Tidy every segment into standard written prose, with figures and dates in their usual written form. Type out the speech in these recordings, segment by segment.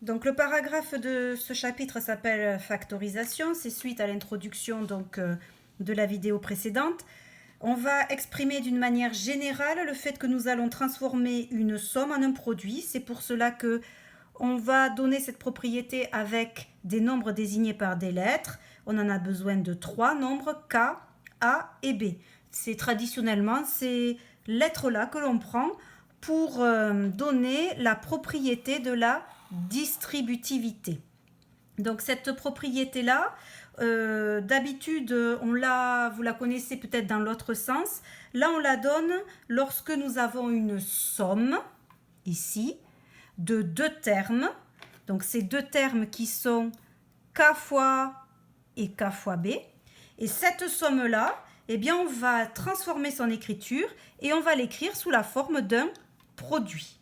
Donc le paragraphe de ce chapitre s'appelle factorisation, c'est suite à l'introduction de la vidéo précédente. On va exprimer d'une manière générale le fait que nous allons transformer une somme en un produit. C'est pour cela que on va donner cette propriété avec des nombres désignés par des lettres. On en a besoin de 3 nombres, K, A et B. C'est traditionnellement ces lettres-là que l'on prend pour donner la propriété de la distributivité. Donc cette propriété-là, d'habitude, vous la connaissez peut-être dans l'autre sens. Là, on la donne lorsque nous avons une somme, ici, de 2 termes. Donc ces 2 termes qui sont K fois A et K fois B. Et cette somme-là, eh bien, on va transformer son écriture et on va l'écrire sous la forme d'un produit.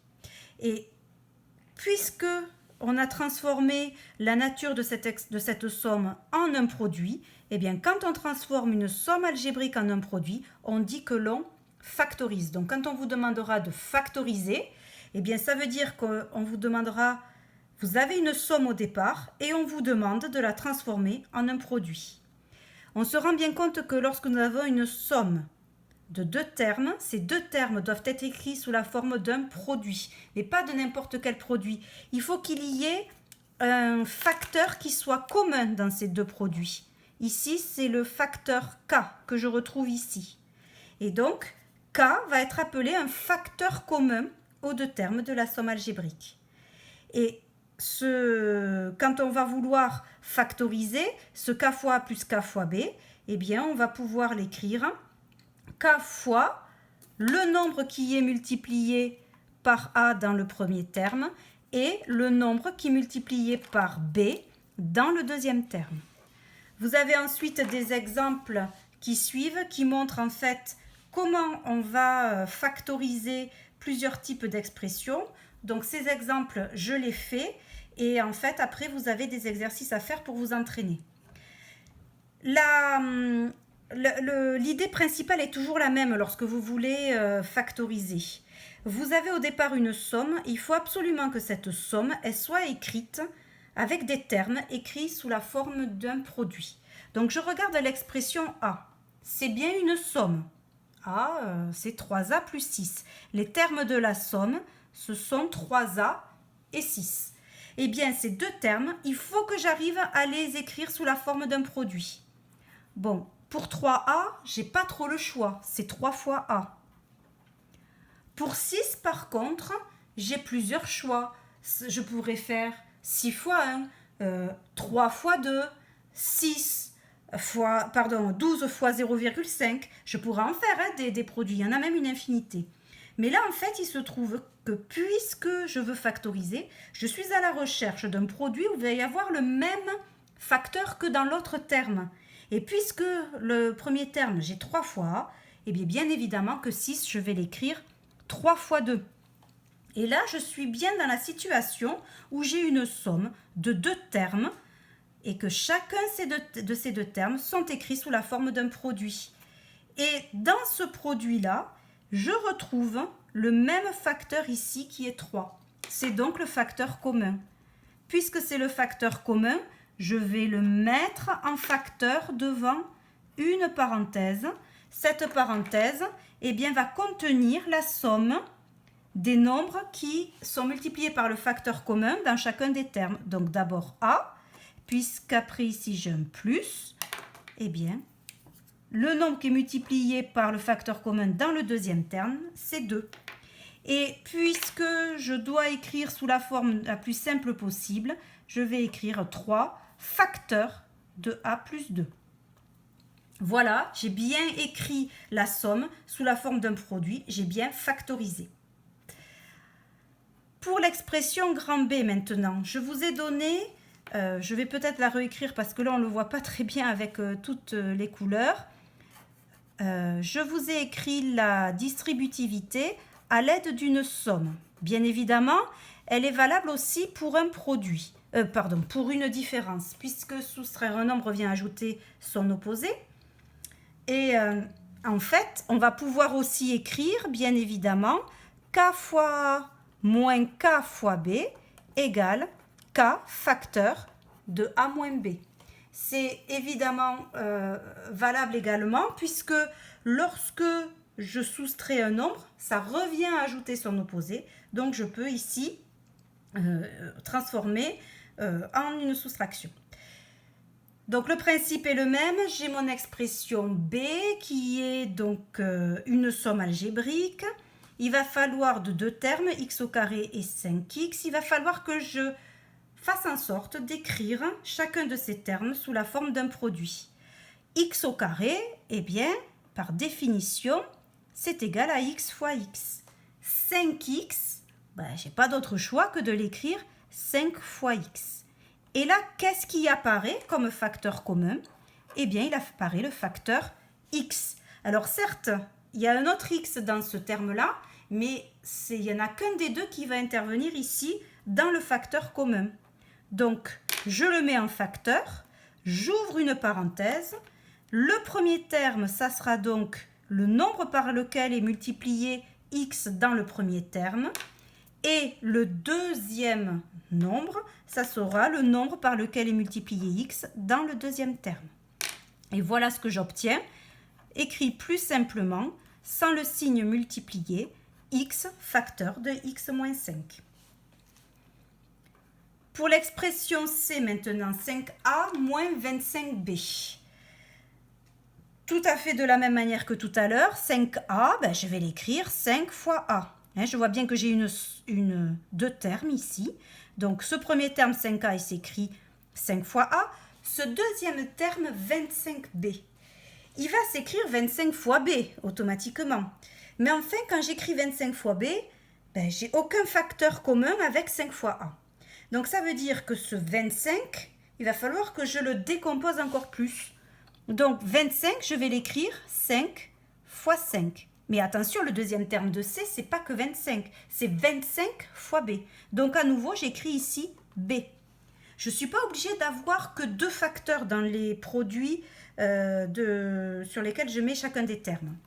Et puisque on a transformé la nature de cette somme en un produit, eh bien, quand on transforme une somme algébrique en un produit, on dit que l'on factorise. Donc, quand on vous demandera de factoriser, eh bien, ça veut dire qu'on vous demandera, vous avez une somme au départ et on vous demande de la transformer en un produit. On se rend bien compte que lorsque nous avons une somme de 2 termes, ces 2 termes doivent être écrits sous la forme d'un produit, mais pas de n'importe quel produit. Il faut qu'il y ait un facteur qui soit commun dans ces 2 produits. Ici, c'est le facteur K que je retrouve ici. Et donc, K va être appelé un facteur commun aux 2 termes de la somme algébrique. Et quand on va vouloir factoriser ce K fois A plus K fois B, eh bien, on va pouvoir l'écrire K fois le nombre qui est multiplié par A dans le premier terme et le nombre qui est multiplié par B dans le deuxième terme. Vous avez ensuite des exemples qui suivent qui montrent en fait comment on va factoriser plusieurs types d'expressions. Donc ces exemples, je les fais et en fait après vous avez des exercices à faire pour vous entraîner. L'idée principale est toujours la même lorsque vous voulez factoriser. Vous avez au départ une somme, il faut absolument que cette somme elle soit écrite avec des termes écrits sous la forme d'un produit. Donc je regarde l'expression A. C'est bien une somme. A, c'est 3A plus 6. Les termes de la somme, ce sont 3A et 6. Eh bien, ces 2 termes, il faut que j'arrive à les écrire sous la forme d'un produit. Bon, pour 3A, j'ai pas trop le choix, c'est 3 fois A. Pour 6, par contre, j'ai plusieurs choix. Je pourrais faire 6 fois 1, 3 fois 2, 12 fois 0,5. Je pourrais en faire des produits, il y en a même une infinité. Mais là, en fait, il se trouve que puisque je veux factoriser, je suis à la recherche d'un produit où il va y avoir le même facteur que dans l'autre terme. Et puisque le premier terme, j'ai 3 fois A, eh bien évidemment que 6, je vais l'écrire 3 fois 2. Et là, je suis bien dans la situation où j'ai une somme de 2 termes et que chacun de ces 2 termes sont écrits sous la forme d'un produit. Et dans ce produit-là, je retrouve le même facteur ici qui est 3. C'est donc le facteur commun. Puisque c'est le facteur commun, je vais le mettre en facteur devant une parenthèse. Cette parenthèse va contenir la somme des nombres qui sont multipliés par le facteur commun dans chacun des termes. Donc d'abord A, puisqu'après ici j'ai un plus, le nombre qui est multiplié par le facteur commun dans le deuxième terme, c'est 2. Et puisque je dois écrire sous la forme la plus simple possible, je vais écrire 3 facteurs de A plus 2. Voilà, j'ai bien écrit la somme sous la forme d'un produit, j'ai bien factorisé. Pour l'expression grand B maintenant, je vous ai donné, je vais peut-être la réécrire parce que là on ne le voit pas très bien avec toutes les couleurs. Je vous ai écrit la distributivité à l'aide d'une somme. Bien évidemment, elle est valable aussi pour un produit, pour une différence, puisque soustraire un nombre vient ajouter son opposé. Et en fait, on va pouvoir aussi écrire, bien évidemment, K fois A moins K fois B égale k facteur de a moins b. C'est évidemment valable également puisque lorsque je soustrais un nombre, ça revient à ajouter son opposé. Donc je peux ici transformer en une soustraction. Donc le principe est le même, j'ai mon expression b qui est donc une somme algébrique. Il va falloir de deux termes, x au carré et 5x. Il va falloir que je fasse en sorte d'écrire chacun de ces termes sous la forme d'un produit. X au carré, eh bien, par définition, c'est égal à x fois x. 5x, je n'ai pas d'autre choix que de l'écrire 5 fois x. Et là, qu'est-ce qui apparaît comme facteur commun? Eh bien, il apparaît le facteur x. Alors certes, il y a un autre x dans ce terme-là, mais il n'y en a qu'un des deux qui va intervenir ici dans le facteur commun. Donc, je le mets en facteur, j'ouvre une parenthèse. Le premier terme, ça sera donc le nombre par lequel est multiplié x dans le premier terme. Et le deuxième nombre, ça sera le nombre par lequel est multiplié x dans le deuxième terme. Et voilà ce que j'obtiens, écrit plus simplement, sans le signe multiplié, x facteur de x moins 5. Pour l'expression c maintenant, 5a moins 25b. Tout à fait de la même manière que tout à l'heure, 5a, je vais l'écrire 5 fois a. Je vois bien que j'ai deux termes ici. Donc ce premier terme 5a, il s'écrit 5 fois a. Ce deuxième terme 25b, il va s'écrire 25 fois b automatiquement. Mais enfin, quand j'écris 25 fois b, j'ai aucun facteur commun avec 5 fois a. Donc ça veut dire que ce 25, il va falloir que je le décompose encore plus. Donc 25, je vais l'écrire 5 fois 5. Mais attention, le deuxième terme de C, c'est pas que 25, c'est 25 fois B. Donc à nouveau, j'écris ici B. Je ne suis pas obligée d'avoir que deux facteurs dans les produits sur lesquels je mets chacun des termes.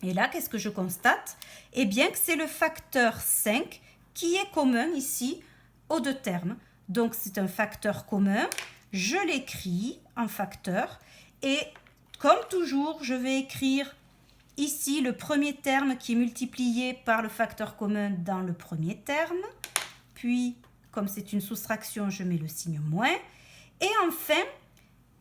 Et là, qu'est-ce que je constate? Eh bien que c'est le facteur 5 qui est commun ici aux deux termes. Donc c'est un facteur commun, je l'écris en facteur et comme toujours, je vais écrire ici le premier terme qui est multiplié par le facteur commun dans le premier terme. Puis, comme c'est une soustraction, je mets le signe moins. Et enfin,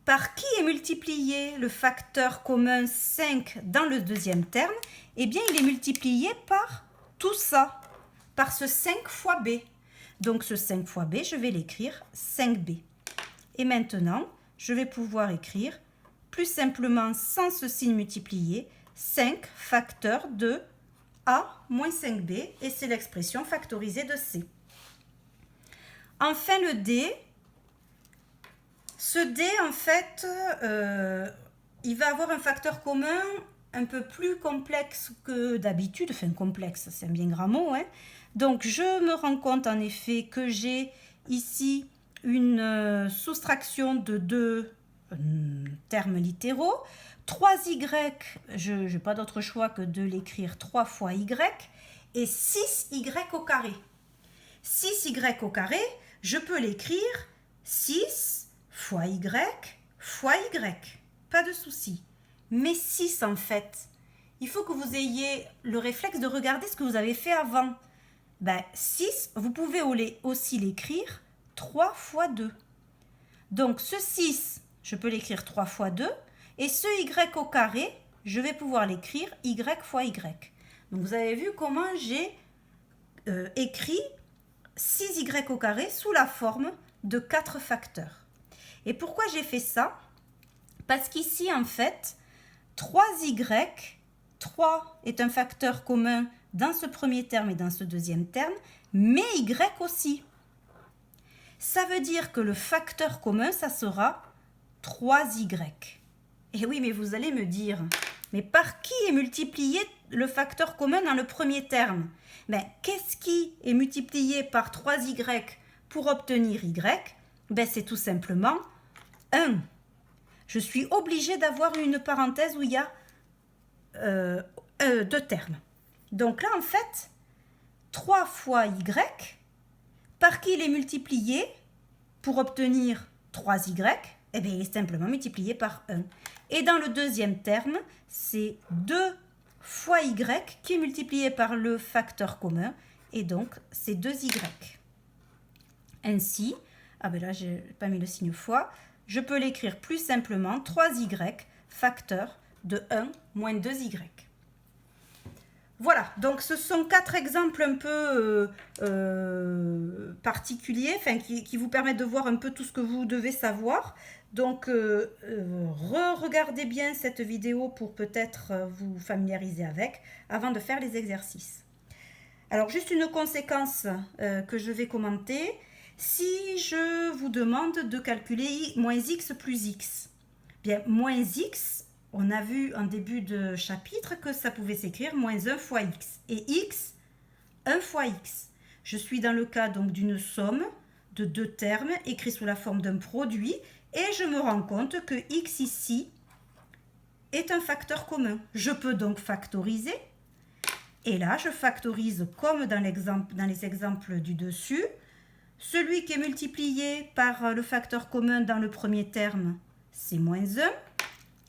par qui est multiplié le facteur commun 5 dans le deuxième terme? Eh bien, il est multiplié par tout ça, par ce 5 fois b. Donc, ce 5 fois b, je vais l'écrire 5b. Et maintenant, je vais pouvoir écrire plus simplement sans ce signe multiplié, 5 facteur de a moins 5b, et c'est l'expression factorisée de c. Enfin, le d. Ce d, en fait, il va avoir un facteur commun un peu plus complexe que d'habitude. Enfin, complexe, c'est un bien grand mot. Donc, je me rends compte, en effet, que j'ai ici une soustraction de deux termes littéraux. 3y, je n'ai pas d'autre choix que de l'écrire 3 fois y, et 6y au carré. 6y au carré, je peux l'écrire 6 fois y fois y. Pas de souci. Mais 6 en fait, il faut que vous ayez le réflexe de regarder ce que vous avez fait avant. 6, vous pouvez aussi l'écrire 3 fois 2. Donc ce 6, je peux l'écrire 3 fois 2. Et ce y au carré, je vais pouvoir l'écrire y fois y. Donc vous avez vu comment j'ai écrit 6y au carré sous la forme de 4 facteurs. Et pourquoi j'ai fait ça? Parce qu'ici, en fait, 3y, 3 est un facteur commun dans ce premier terme et dans ce deuxième terme, mais y aussi. Ça veut dire que le facteur commun, ça sera 3y. Et oui, mais vous allez me dire, mais par qui est multiplié le facteur commun dans le premier terme? Qu'est-ce qui est multiplié par 3y pour obtenir y? C'est tout simplement 1. Je suis obligée d'avoir une parenthèse où il y a deux termes. Donc là, en fait, 3 fois y, par qui il est multiplié? pour obtenir 3y, eh bien, il est simplement multiplié par 1. Et dans le deuxième terme, c'est 2 fois y qui est multiplié par le facteur commun, et donc c'est 2y. Ainsi, ah ben là, je n'ai pas mis le signe fois, je peux l'écrire plus simplement 3y facteur de 1 moins 2y. Voilà, donc ce sont 4 exemples un peu particuliers, enfin, qui vous permettent de voir un peu tout ce que vous devez savoir. Donc, regardez bien cette vidéo pour peut-être vous familiariser avec, avant de faire les exercices. Alors, juste une conséquence que je vais commenter. Si je vous demande de calculer moins x plus x, bien, moins x, on a vu en début de chapitre que ça pouvait s'écrire moins 1 fois x. Et x, 1 fois x. Je suis dans le cas donc d'une somme de 2 termes écrits sous la forme d'un produit et je me rends compte que x ici est un facteur commun. Je peux donc factoriser. Et là, je factorise comme dans les exemples du dessus. Celui qui est multiplié par le facteur commun dans le premier terme, c'est moins 1.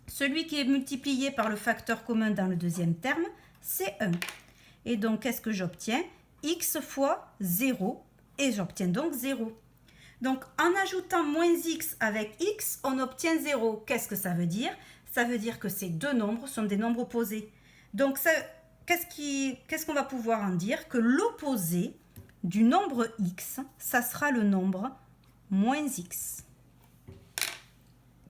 Celui qui est multiplié par le facteur commun dans le deuxième terme, c'est 1. Et donc, qu'est-ce que j'obtiens? X fois 0, et j'obtiens donc 0. Donc, en ajoutant moins x avec x, on obtient 0. Qu'est-ce que ça veut dire? Ça veut dire que ces deux nombres sont des nombres opposés. Donc, qu'est-ce qu'on va pouvoir en dire? Que l'opposé du nombre x, ça sera le nombre moins x.